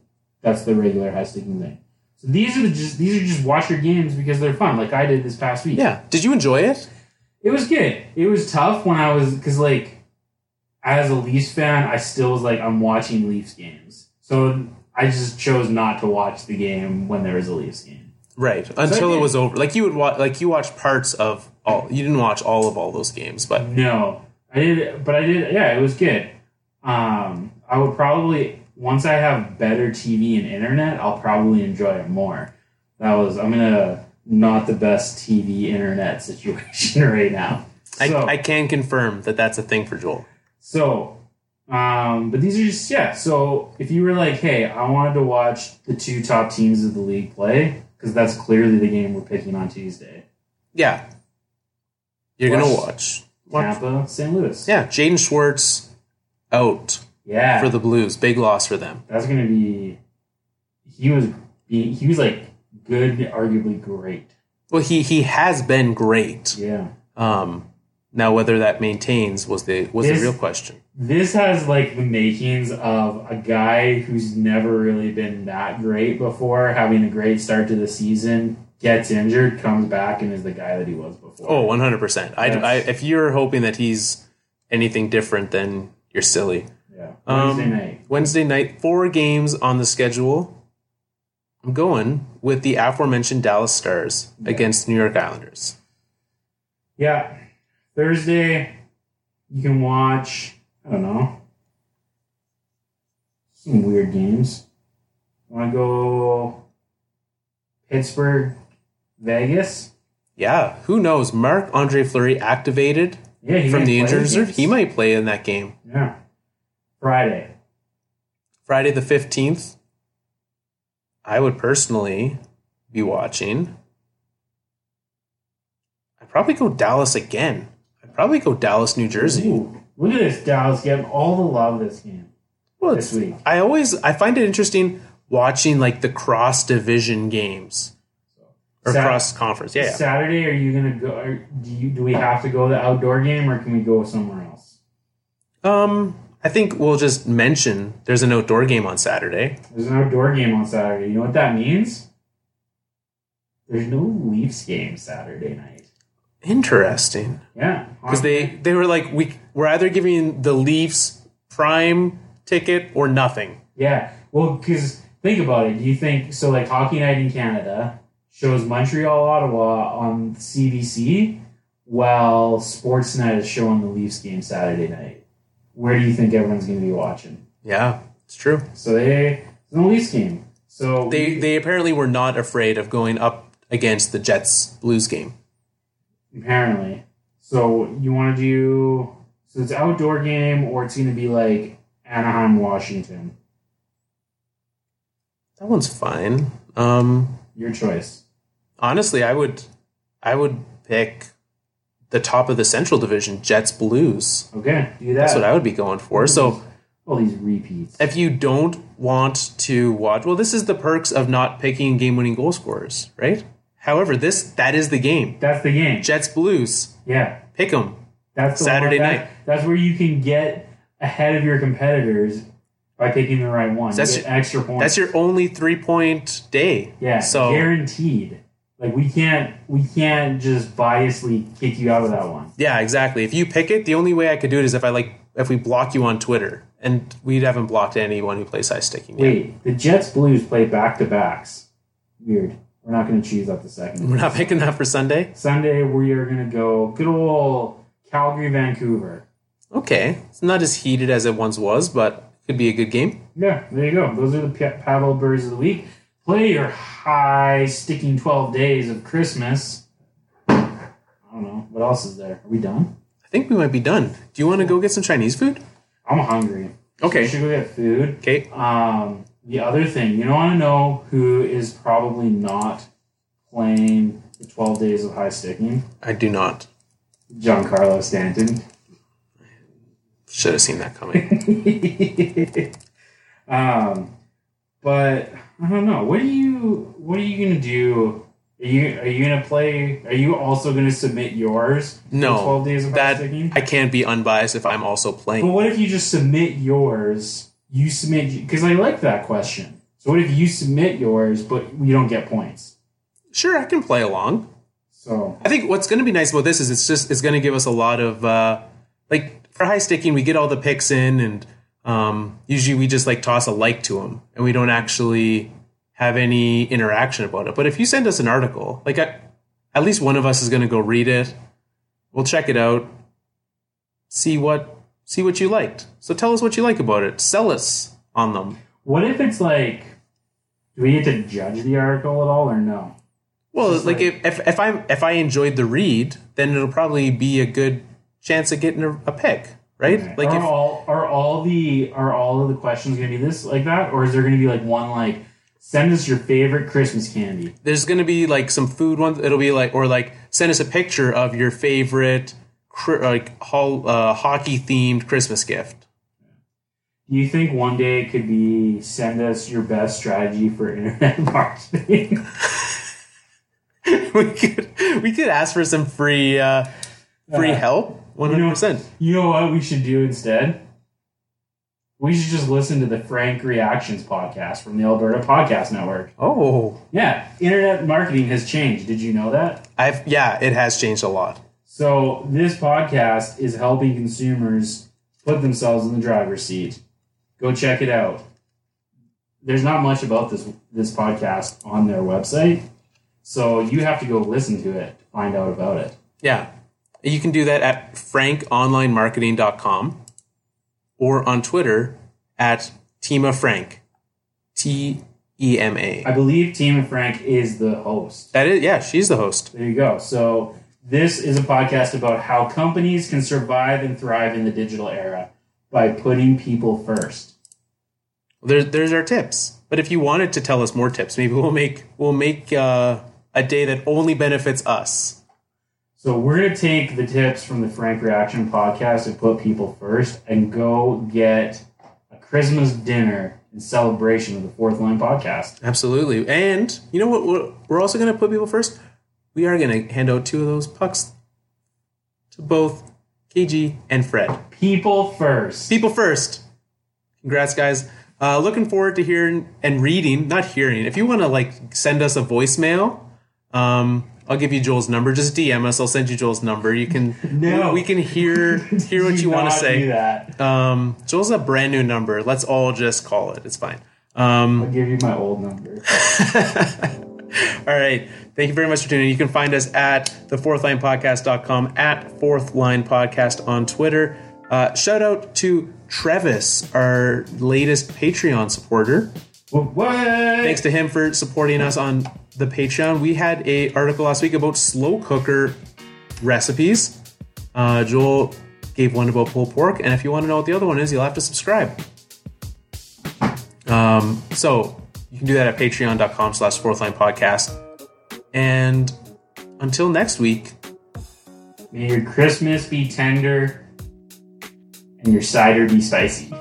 that's the regular high-sticking thing. So these are just watch your games because they're fun, like I did this past week. Yeah. Did you enjoy it? It was good. It was tough because as a Leafs fan, I still was like, I'm watching Leafs games. So I just chose not to watch the game when there was a Leafs game. Right. Until it was over. Like you watched parts of all. You didn't watch all of all those games, but no, I did. But I did. Yeah, it was good. I would probably, once I have better TV and internet, I'll probably enjoy it more. I'm in a not the best TV internet situation right now. So, I can confirm that that's a thing for Joel. So, but these are just, yeah. So if you were like, hey, I wanted to watch the 2 top teams of the league play, because that's clearly the game we're picking on Tuesday. Yeah. You're going to watch Tampa, St. Louis. Yeah, Jaden Schwartz out for the Blues. Big loss for them. That's going to be... He was like good, arguably great. Well, he has been great. Yeah. Now, whether that maintains was the real question. This has like the makings of a guy who's never really been that great before, having a great start to the season, gets injured, comes back, and is the guy that he was before. Oh, 100%. If you're hoping that he's anything different, then you're silly. Yeah. Wednesday night, 4 games on the schedule. I'm going with the aforementioned Dallas Stars against New York Islanders. Yeah. Thursday, you can watch, I don't know, some weird games. Want to go Pittsburgh, Vegas? Yeah, who knows? Marc-Andre Fleury activated from the injured reserve. He might play in that game. Yeah. Friday the 15th. I would personally be watching. I'd probably go Dallas again. I'd probably go Dallas, New Jersey. Ooh, look at this Dallas getting all the love this game. Well, this week. I find it interesting watching like the cross division games or cross conference. Yeah. Saturday, are you gonna go? Do we have to go to the outdoor game, or can we go somewhere else? I think we'll just mention there's an outdoor game on Saturday. There's an outdoor game on Saturday. You know what that means? There's no Leafs game Saturday night. Interesting. Yeah, because they were like, we're either giving the Leafs prime ticket or nothing. Yeah, well, because think about it. Do you think so? Like Hockey Night in Canada shows Montreal, Ottawa on CBC, while Sportsnet is showing the Leafs game Saturday night. Where do you think everyone's going to be watching? Yeah, it's true. So it's a Leafs game. So they apparently were not afraid of going up against the Jets Blues game. Apparently. So you want to do... So it's an outdoor game, or it's going to be like Anaheim, Washington? That one's fine. Your choice. Honestly, I would pick the top of the Central Division, Jets Blues. Okay, do that. That's what I would be going for. So all these repeats. If you don't want to watch, well, this is the perks of not picking game-winning goal scorers, right? However, that is the game. That's the game. Jets Blues. Yeah. Pick them. That's Saturday night. That's where you can get ahead of your competitors by picking the right one. That's you get extra points. That's your only 3-point day. Yeah. So guaranteed. Like we can't just biasly kick you out of that one. Yeah, exactly. If you pick it, the only way I could do it is if we block you on Twitter, and we haven't blocked anyone who plays high sticking yet. Wait, the Jets Blues play back-to-backs. Weird. We're not going to choose up the second. We're not picking that for Sunday? Sunday, we are going to go good old Calgary, Vancouver. Okay. It's not as heated as it once was, but it could be a good game. Yeah, there you go. Those are the Paddle Birds of the week. Play your high sticking 12 days of Christmas. I don't know. What else is there? Are we done? I think we might be done. Do you want to go get some Chinese food? I'm hungry. Okay. We should go get food. Okay. The other thing, you don't want to know who is probably not playing the 12 days of high sticking? I do not. Giancarlo Stanton. Should have seen that coming. But I don't know. What are you gonna do? Are you gonna play? Are you also gonna submit yours? No, 12 days of high sticking? I can't be unbiased if I'm also playing. But what if you just submit yours? You submit because I like that question. So what if you submit yours, but we don't get points? Sure, I can play along. So I think what's going to be nice about this is it's going to give us a lot of for high sticking, we get all the picks in, and usually we just toss a like to them, and we don't actually have any interaction about it. But if you send us an article, at least one of us is going to go read it. We'll check it out, see what you liked. So tell us what you like about it. Sell us on them. What if it's do we get to judge the article at all or no? Well, if I enjoyed the read, then it'll probably be a good chance of getting a pick, right? Okay. Are all of the questions going to be this like that, or is there going to be one send us your favorite Christmas candy? There's going to be some food ones. It'll be send us a picture of your favorite hockey themed Christmas gift. Do you think one day it could be send us your best strategy for internet marketing? we could ask for some free help. 100%. You know what we should do instead? We should just listen to the Frank Reactions podcast from the Alberta Podcast Network. Oh. Yeah, internet marketing has changed. Did you know that? It has changed a lot. So this podcast is helping consumers put themselves in the driver's seat. Go check it out. There's not much about this podcast on their website, so you have to go listen to it to find out about it. Yeah. You can do that at frankonlinemarketing.com or on Twitter at TeamaFrank. TEMA. I believe Team Frank is the host. That is, yeah, she's the host. There you go. So this is a podcast about how companies can survive and thrive in the digital era by putting people first. There's our tips. But if you wanted to tell us more tips, maybe we'll make a day that only benefits us. So we're going to take the tips from the Frank Reaction podcast and put people first and go get a Christmas dinner in celebration of the Fourth Line podcast. Absolutely. And you know what? We're also going to put people first. We are going to hand out 2 of those pucks to both KG and Fred. People first. People first. Congrats, guys. Looking forward to hearing and reading, not hearing. If you want to send us a voicemail, I'll give you Joel's number. Just DM us. I'll send you Joel's number. You can. No. We can hear what you want to say. Do that. Joel's a brand new number. Let's all just call it. It's fine. I'll give you my old number. All right. Thank you very much for tuning in. You can find us at thefourthlinepodcast.com, at Fourth Line Podcast on Twitter. Shout out to Travis, our latest Patreon supporter. What? Thanks to him for supporting us on the Patreon. We had an article last week about slow cooker recipes. Joel gave one about pulled pork, and if you want to know what the other one is, you'll have to subscribe. So you can do that at patreon.com/fourthlinepodcast. And until next week, may your Christmas be tender and your cider be spicy.